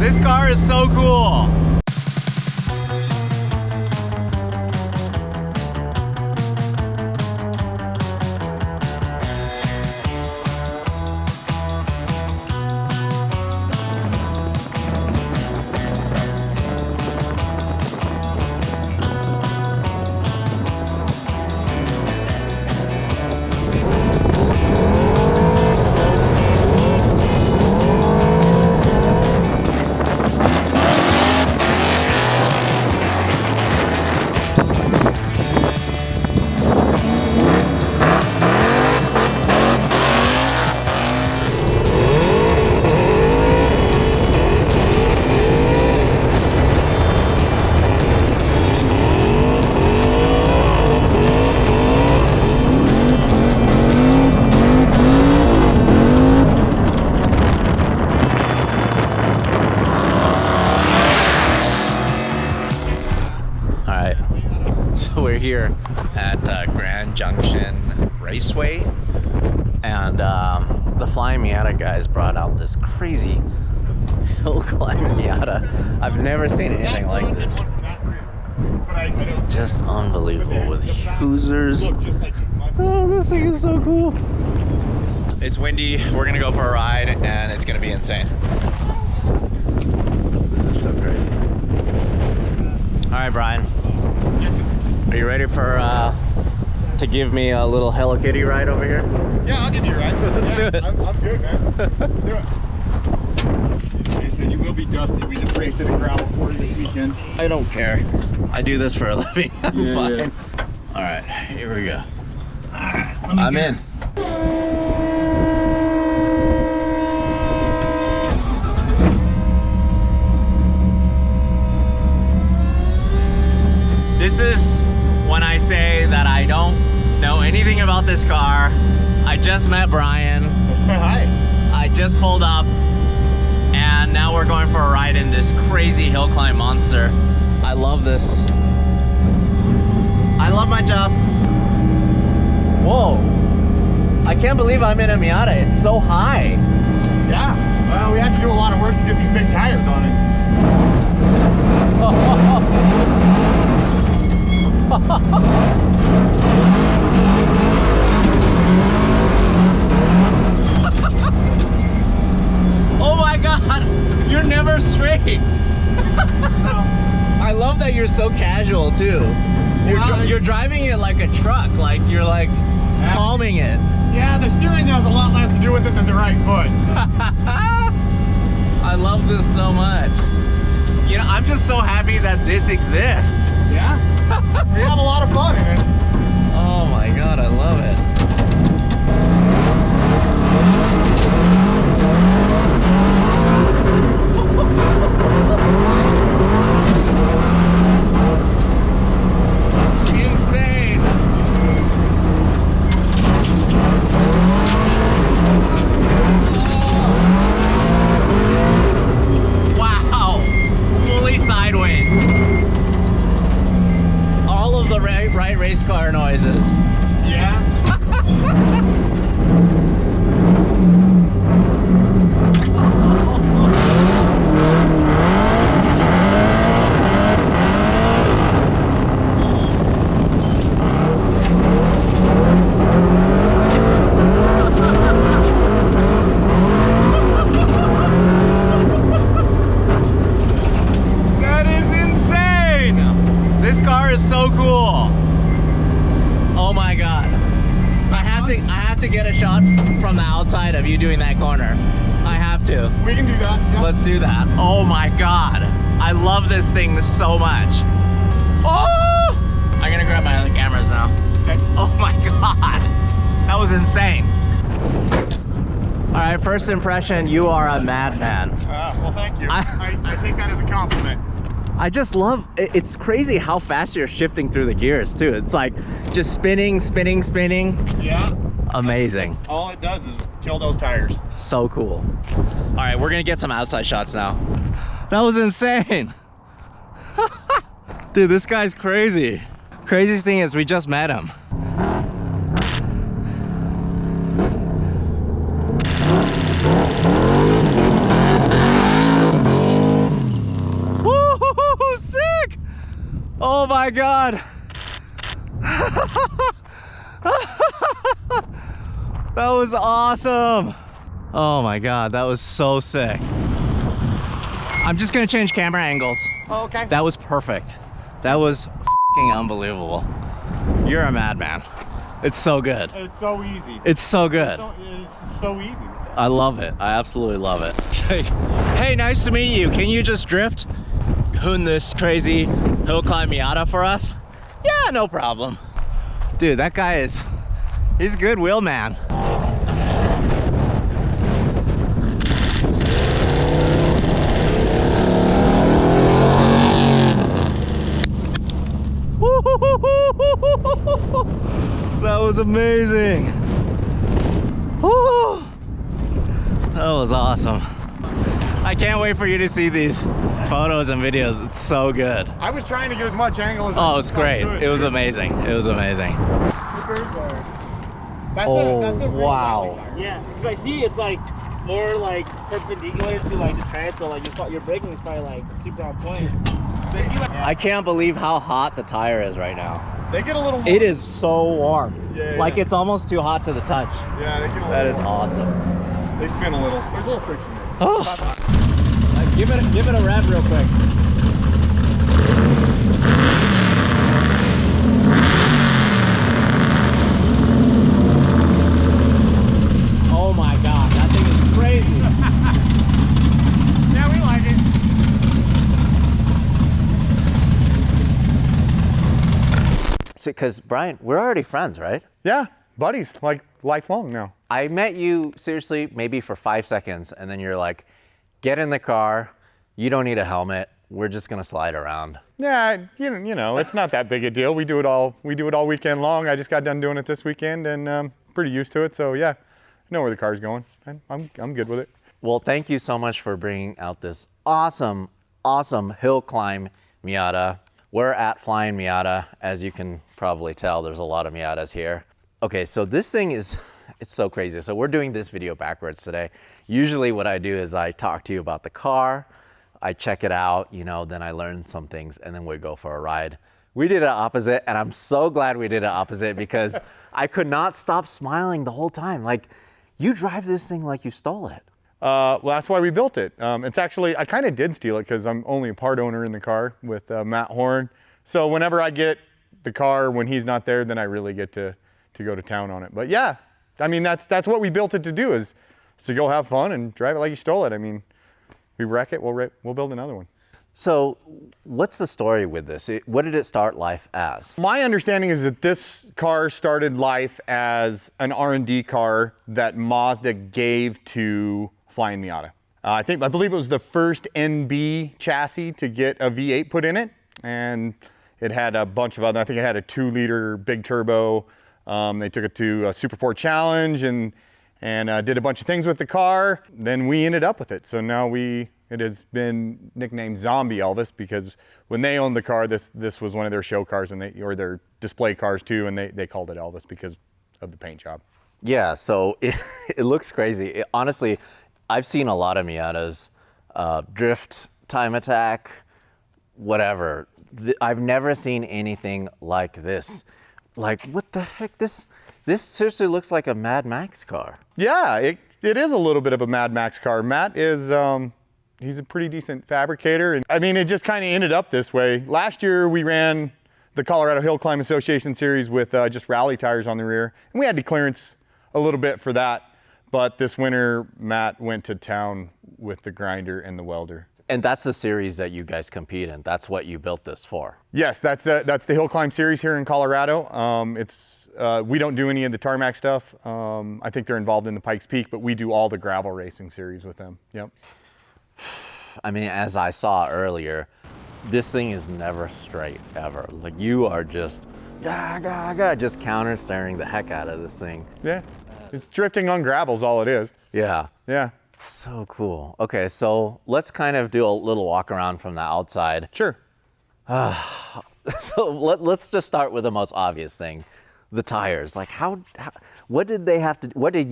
This car is so cool. Here at Grand Junction Raceway, and the Flying Miata guys brought out this crazy Hillclimb Miata. I've never seen anything like this. Just unbelievable with Hoosiers. Oh, this thing is so cool. It's windy. We're gonna go for a ride, and it's gonna be insane. This is so crazy. All right, Brian. Are you ready for to give me a little Hello Kitty ride over here? Yeah, I'll give you a ride. Let's do it. I'm good, man. Do it. Like I said, you will be dusty. We just raced in a gravel for you this weekend. I don't care. I do this for a living. I'm fine. Yeah. All right, here we go. I'm in. This is when I say that I don't know anything about this car. I just met Brian. Hi. I just pulled up, and now we're going for a ride in this crazy hill climb monster. I love this. I love my job. Whoa. I can't believe I'm in a Miata. It's so high. Yeah. Well, we had to do a lot of work to get these big tires on it. Oh my God, you're never straight. I love that you're so casual too. You're driving it like a truck, like you're like calming it. Yeah, the steering has a lot less to do with it than the right foot. I love this so much. You know, I'm just so happy that this exists. Yeah? We have a lot of fun in it. Oh my God, I love it. Insane. Wow, fully sideways. All of the right race car noises. Yeah. That is insane. This car is so cool. Oh my God. I have to get a shot from the outside of you doing that corner. I have to. We can do that. Yeah. Let's do that. Oh my God. I love this thing so much. Oh! I'm gonna grab my other cameras now. Okay. Oh my God. That was insane. All right, first impression, you are a madman. Well, thank you. I take that as a compliment. I just love, it's crazy how fast you're shifting through the gears too. It's like just spinning, spinning, spinning. Yeah. Amazing. All it does is kill those tires. So cool. All right, we're gonna get some outside shots now. That was insane. Dude, this guy's crazy. Craziest thing is we just met him. my God. That was awesome. Oh my God, that was so sick. I'm just gonna change camera angles. Oh, okay. That was perfect. That was f***ing unbelievable. You're a madman. It's so good. It's so easy. It's so good. It's so easy. I love it. I absolutely love it. Hey, nice to meet you. Can you just drift hoon this crazy hill climb Miata for us? Yeah, no problem. Dude, that guy he's a good wheel man. That was amazing. Woo! That was awesome. I can't wait for you to see these photos and videos. It's so good. I was trying to get as much angle as Oh, it was great. could. It was amazing. It was amazing. That's Oh, a real wow. rally tire. Yeah, because I see it's like more like perpendicular to like the tread, so like your braking is probably like super on point. So I see like I can't believe how hot the tire is right now. They get a little warm. It is so warm. Yeah, like yeah. it's almost too hot to the touch. Yeah, they get a little That is warm. awesome. They spin a little. There's a little friction there. Oh. Give it a rev real quick. Oh my God, that thing is crazy. Yeah, we like it. Because Brian, we're already friends, right? Yeah, buddies, like lifelong now. I met you seriously maybe for 5 seconds, and then you're like, get in the car, you don't need a helmet, we're just gonna slide around. Yeah, you know, it's not that big a deal. We do it all weekend long. I just got done doing it this weekend, and pretty used to it. So yeah, I know where the car's going. I'm good with it. Well, thank you so much for bringing out this awesome, awesome hill climb Miata. We're at Flying Miata. As you can probably tell, there's a lot of Miatas here. Okay, so this thing it's so crazy. So we're doing this video backwards today. Usually what I do is I talk to you about the car, I check it out, you know, then I learn some things, and then we go for a ride. We did it opposite, and I'm so glad we did it opposite because I could not stop smiling the whole time. Like, you drive this thing like you stole it. Well, that's why we built it. It's actually, I kind of did steal it because I'm only a part owner in the car with Matt Horn. So whenever I get the car when he's not there, then I really get to go to town on it. But yeah, I mean, that's what we built it to do, is to go have fun and drive it like you stole it. I mean, we wreck it, we'll build another one. So what's the story with this? What did it start life as? My understanding is that this car started life as an R&D car that Mazda gave to Flying Miata. I believe it was the first NB chassis to get a V8 put in it, and it had a bunch of other. I think it had a 2-liter big turbo. They took it to a Super 4 Challenge and did a bunch of things with the car. Then we ended up with it. So now it has been nicknamed Zombie Elvis because when they owned the car, this was one of their show cars or their display cars too, and they called it Elvis because of the paint job. Yeah, so it looks crazy. Honestly, I've seen a lot of Miatas, drift, time attack, whatever. I've never seen anything like this. Like, what the heck? This seriously looks like a Mad Max car. Yeah, it is a little bit of a Mad Max car. Matt is, he's a pretty decent fabricator. And I mean, it just kind of ended up this way. Last year we ran the Colorado Hillclimb Association series with just rally tires on the rear. And we had to clearance a little bit for that. But this winter, Matt went to town with the grinder and the welder. And that's the series that you guys compete in. That's what you built this for. Yes, that's the Hillclimb series here in Colorado. We don't do any of the tarmac stuff. I think they're involved in the Pikes Peak, but we do all the gravel racing series with them. Yep. I mean, as I saw earlier, this thing is never straight, ever. Like, you are just counter steering the heck out of this thing. Yeah, it's drifting on gravel is all it is. Yeah. Yeah. So cool. Okay, so let's kind of do a little walk around from the outside. Sure. So let's just start with the most obvious thing, the tires. Like, what did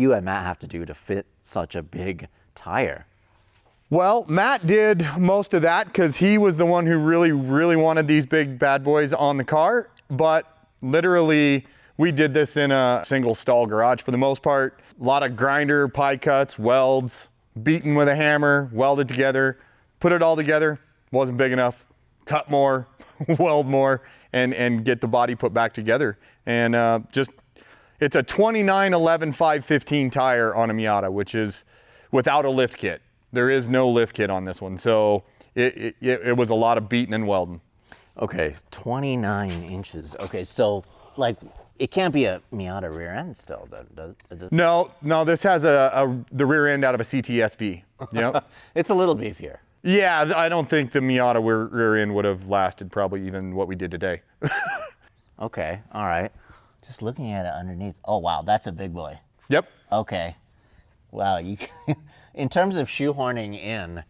you and Matt have to do to fit such a big tire? Well, Matt did most of that because he was the one who really wanted these big bad boys on the car. But literally, we did this in a single stall garage for the most part. A lot of grinder, pie cuts, welds, beaten with a hammer, welded together, put it all together. Wasn't big enough. Cut more, weld more, and get the body put back together. And it's a 29/11/515 tire on a Miata, which is without a lift kit. There is no lift kit on this one, so it was a lot of beating and welding. Okay, 29 inches. Okay, so like it can't be a Miata rear end still, does it? No, this has the rear end out of a CTSV. Yep. It's a little beefier. Yeah, I don't think the Miata rear end would have lasted probably even what we did today. Okay, all right. Just looking at it underneath. Oh wow, that's a big boy. Yep. Okay. Wow, in terms of shoehorning in,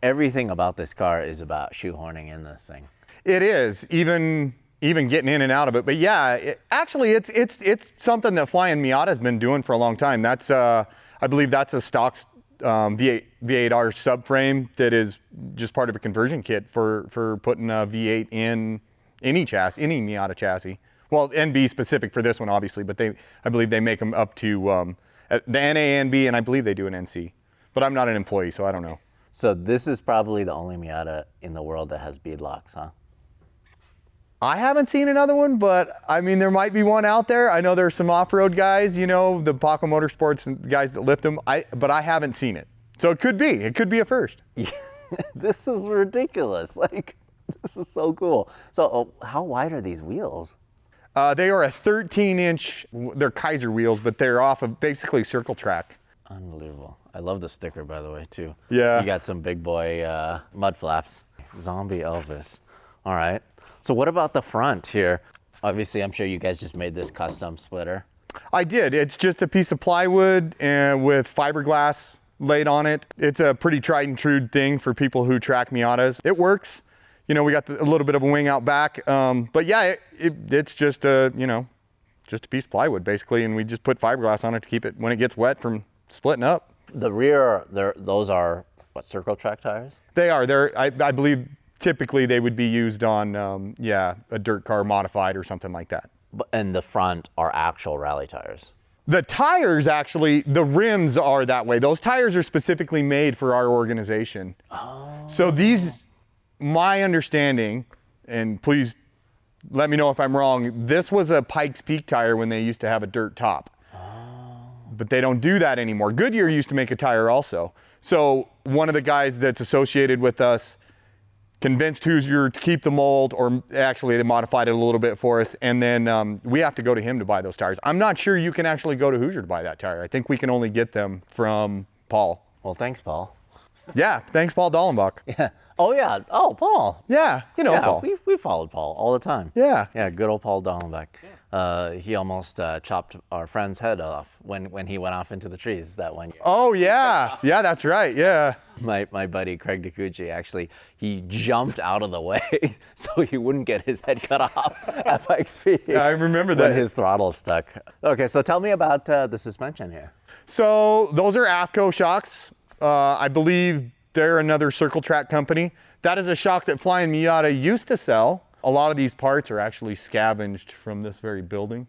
everything about this car is about shoehorning in this thing. It is, even getting in and out of it. But yeah, actually it's something that Flying Miata's been doing for a long time. That's I believe that's a stock V8R subframe that is just part of a conversion kit for putting a V8 in any chassis, any Miata chassis. Well, NB specific for this one, obviously, but I believe they make them up to the NA, NB, and I believe they do an NC. But I'm not an employee, so I don't know. So this is probably the only Miata in the world that has bead locks, huh? I haven't seen another one, but I mean, there might be one out there. I know there's some off-road guys, you know, the Paco Motorsports and guys that lift them, but I haven't seen it. So it could be a first. Yeah. This is ridiculous. Like, this is so cool. So how wide are these wheels? They are a 13-inch, they're Kaiser wheels, but they're off of basically circle track. Unbelievable. I love the sticker, by the way, too. Yeah. You got some big boy mud flaps. Zombie Elvis. All right. So what about the front here? Obviously, I'm sure you guys just made this custom splitter. I did. It's just a piece of plywood and with fiberglass laid on it. It's a pretty tried and true thing for people who track Miatas. It works. You know, we got a little bit of a wing out back. But yeah, it's just a piece of plywood basically, and we just put fiberglass on it to keep it, when it gets wet, from splitting up. The rear, those are, what, circle track tires? They are. I believe typically they would be used on, a dirt car modified or something like that. And the front are actual rally tires? The tires, actually, the rims are that way. Those tires are specifically made for our organization. Oh. So these, my understanding, and please let me know if I'm wrong, this was a Pikes Peak tire when they used to have a dirt top. Oh. But they don't do that anymore. Goodyear used to make a tire also. So one of the guys that's associated with us convinced Hoosier to keep the mold, or actually they modified it a little bit for us, and then we have to go to him to buy those tires. I'm not sure you can actually go to Hoosier to buy that tire. I think we can only get them from Paul. Well, thanks, Paul. Yeah, thanks, Paul Dallenbach. Yeah. Oh, yeah. Oh, Paul. Yeah, you know Paul. We followed Paul all the time. Yeah. Yeah, good old Paul Dallenbach. Yeah. He almost chopped our friend's head off when he went off into the trees that one year. Oh, yeah. Yeah, that's right. Yeah. My buddy Craig DeCucci, actually, he jumped out of the way so he wouldn't get his head cut off at Pikes Peak. Yeah, I remember that. When his throttle stuck. Okay, so tell me about the suspension here. So those are AFCO shocks. I believe they're another circle track company. That is a shock that Flying Miata used to sell. A lot of these parts are actually scavenged from this very building.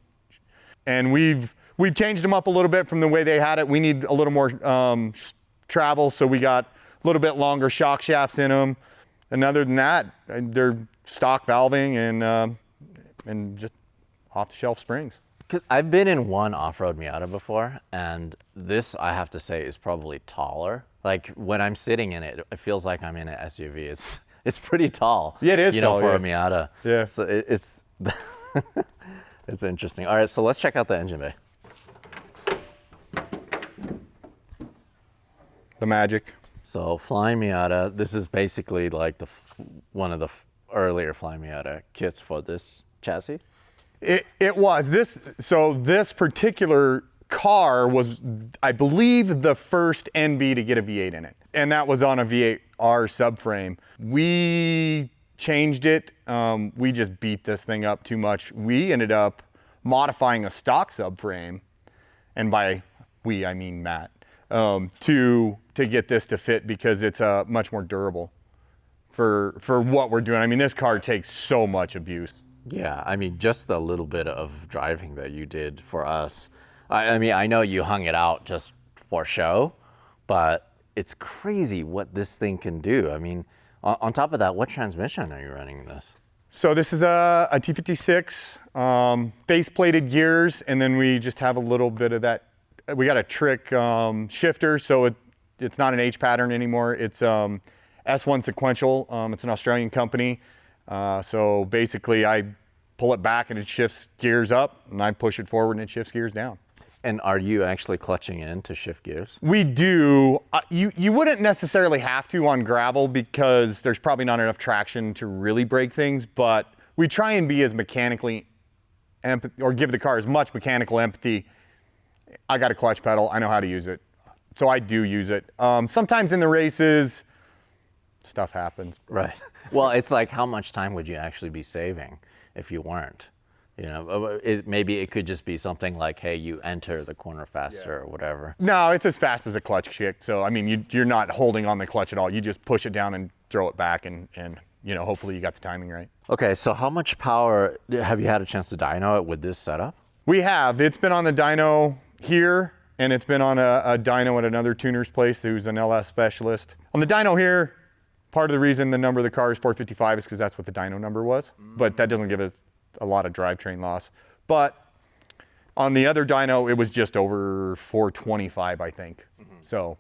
And we've changed them up a little bit from the way they had it. We need a little more travel, so we got a little bit longer shock shafts in them. And other than that, they're stock valving and just off-the-shelf springs. I've been in one off-road Miata before, and this, I have to say, is probably taller. Like, when I'm sitting in it, it feels like I'm in an SUV. It's pretty tall. Yeah, it is tall, for a Miata. Yeah. So it's it's interesting. All right, so let's check out the engine bay. The magic. So Flying Miata, this is basically like one of the earlier Flying Miata kits for this chassis. It was. This particular car was, I believe, the first NB to get a V8 in it. And that was on a V8R subframe. We changed it. We just beat this thing up too much. We ended up modifying a stock subframe, and by we, I mean Matt, to to get this to fit because it's much more durable for what we're doing. I mean, this car takes so much abuse. Yeah, I mean, just a little bit of driving that you did for us. I mean, I know you hung it out just for show, but it's crazy what this thing can do. I mean, on top of that, what transmission are you running in this? So this is a T56, face-plated gears, and then we just have a little bit of that. We got a trick shifter, so it's not an H pattern anymore. It's S1 sequential. It's an Australian company. So basically, I pull it back and it shifts gears up, and I push it forward and it shifts gears down. And are you actually clutching in to shift gears? We do. You wouldn't necessarily have to on gravel because there's probably not enough traction to really break things, but we try and be as mechanically or give the car as much mechanical empathy. I got a clutch pedal. I know how to use it. So I do use it. Sometimes in the races, stuff happens. Right. Well, it's like, how much time would you actually be saving if you weren't? You know, maybe it could just be something like, hey, you enter the corner faster or whatever. No, it's as fast as a clutch kick. So, I mean, you're not holding on the clutch at all. You just push it down and throw it back and you know, hopefully you got the timing right. Okay, so how much power have you had a chance to dyno it with this setup? We have. It's been on the dyno here, and it's been on a dyno at another tuner's place who's an LS specialist. On the dyno here, part of the reason the number of the car is 455 is because that's what the dyno number was, but that doesn't give us a lot of drivetrain loss. But on the other dyno, it was just over 425, I think. So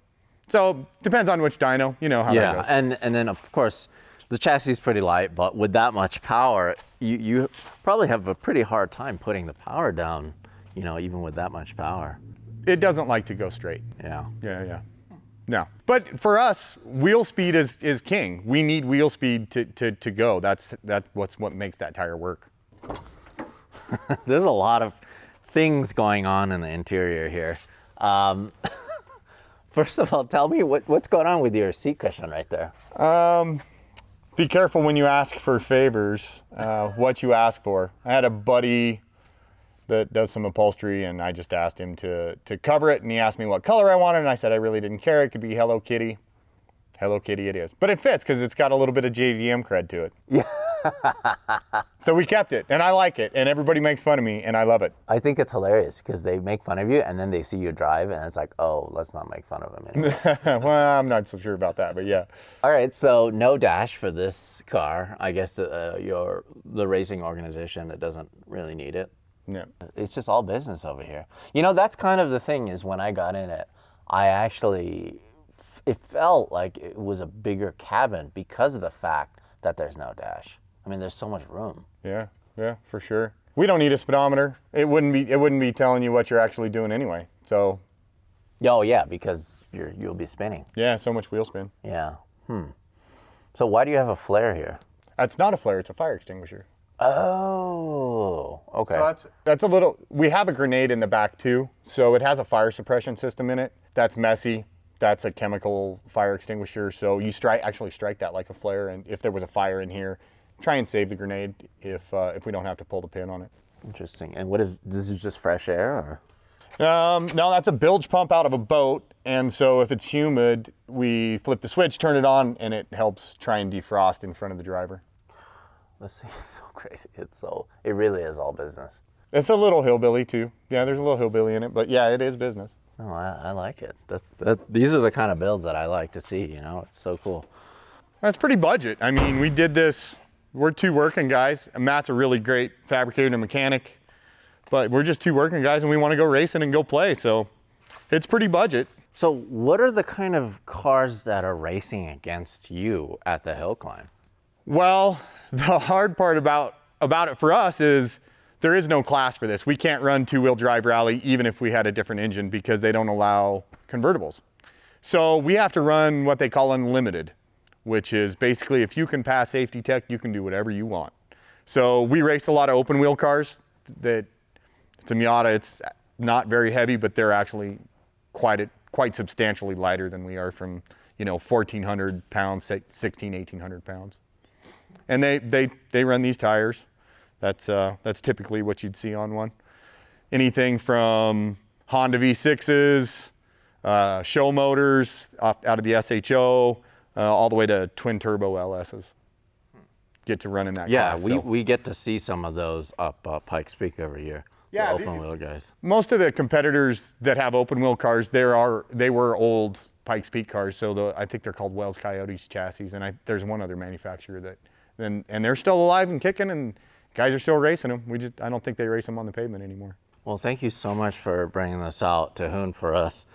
depends on which dyno, you know how that goes. Yeah, and then of course, the chassis is pretty light, but with that much power, you probably have a pretty hard time putting the power down, you know, even with that much power. It doesn't like to go straight. Yeah. Yeah. No. But for us, wheel speed is king. We need wheel speed to go. That's what makes that tire work. There's a lot of things going on in the interior here. First of all, tell me what's going on with your seat cushion right there. Be careful when you ask for favors, what you ask for. I had a buddy that does some upholstery, and I just asked him to cover it, and he asked me what color I wanted, and I said I really didn't care. It could be Hello Kitty. Hello Kitty it is. But it fits because it's got a little bit of JDM cred to it. Yeah. So we kept it, and I like it, and everybody makes fun of me, and I love it. I think it's hilarious because they make fun of you, and then they see you drive, and it's like, oh, let's not make fun of him anymore. Well, I'm not so sure about that, but yeah. All right, so no dash for this car. I guess the racing organization that doesn't really need it. Yeah. It's just all business over here. You know, that's kind of the thing is when I got in it, it felt like it was a bigger cabin because of the fact that there's no dash. I mean, there's so much room. Yeah, for sure. We don't need a speedometer. It wouldn't be telling you what you're actually doing anyway. So. Oh yeah, because you'll be spinning. Yeah, so much wheel spin. Yeah. So why do you have a flare here? That's not a flare. It's a fire extinguisher. Oh, okay. So that's a little. We have a grenade in the back too, so it has a fire suppression system in it. That's messy. That's a chemical fire extinguisher. So you actually strike that like a flare, and if there was a fire in here, try and save the grenade if we don't have to pull the pin on it. Interesting. And this is just fresh air, or? No, that's a bilge pump out of a boat, and so if it's humid, we flip the switch, turn it on, and it helps try and defrost in front of the driver. This thing is so crazy. It really is all business. It's a little hillbilly too. Yeah, there's a little hillbilly in it, but yeah, it is business. Oh, I like it. These are the kind of builds that I like to see, you know? It's so cool. That's pretty budget. I mean, we did this, we're two working guys. Matt's a really great fabricator and mechanic, but we're just two working guys and we want to go racing and go play, so it's pretty budget. So what are the kind of cars that are racing against you at the Hillclimb? Well, the hard part about it for us is there is no class for this. We can't run two-wheel drive rally even if we had a different engine because they don't allow convertibles. So we have to run what they call unlimited, which is basically if you can pass safety tech, you can do whatever you want. So we race a lot of open wheel cars. It's a Miata. It's not very heavy, but they're actually quite substantially lighter than we are, from 1,400 pounds, 1,800 pounds. And they run these tires. That's typically what you'd see on one. Anything from Honda V6s, show motors out of the SHO, all the way to twin turbo LSs. Get to run in that Yeah, class. we get to see some of those up Pikes Peak every year. Yeah, the open wheel guys. Most of the competitors that have open wheel cars, they were old Pikes Peak cars. So I think they're called Wells Coyotes chassis, and there's one other manufacturer that, and they're still alive and kicking, and guys are still racing them. I don't think they race them on the pavement anymore. Well, thank you so much for bringing this out to Hoon for us.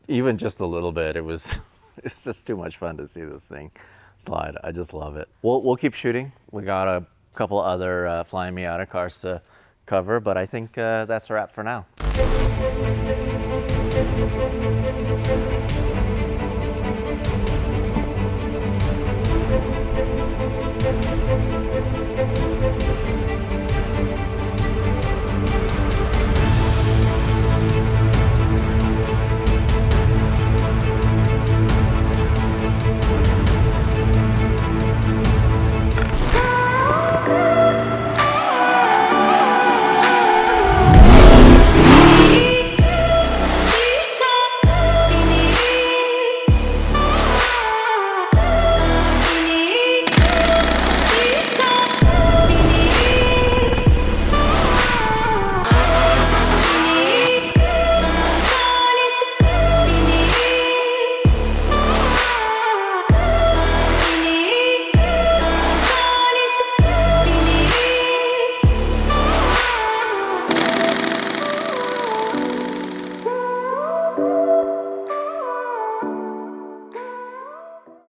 Even just a little bit, it's just too much fun to see this thing slide. I just love it. We'll keep shooting. We got a couple other Flying Miata cars to cover, but I think that's a wrap for now.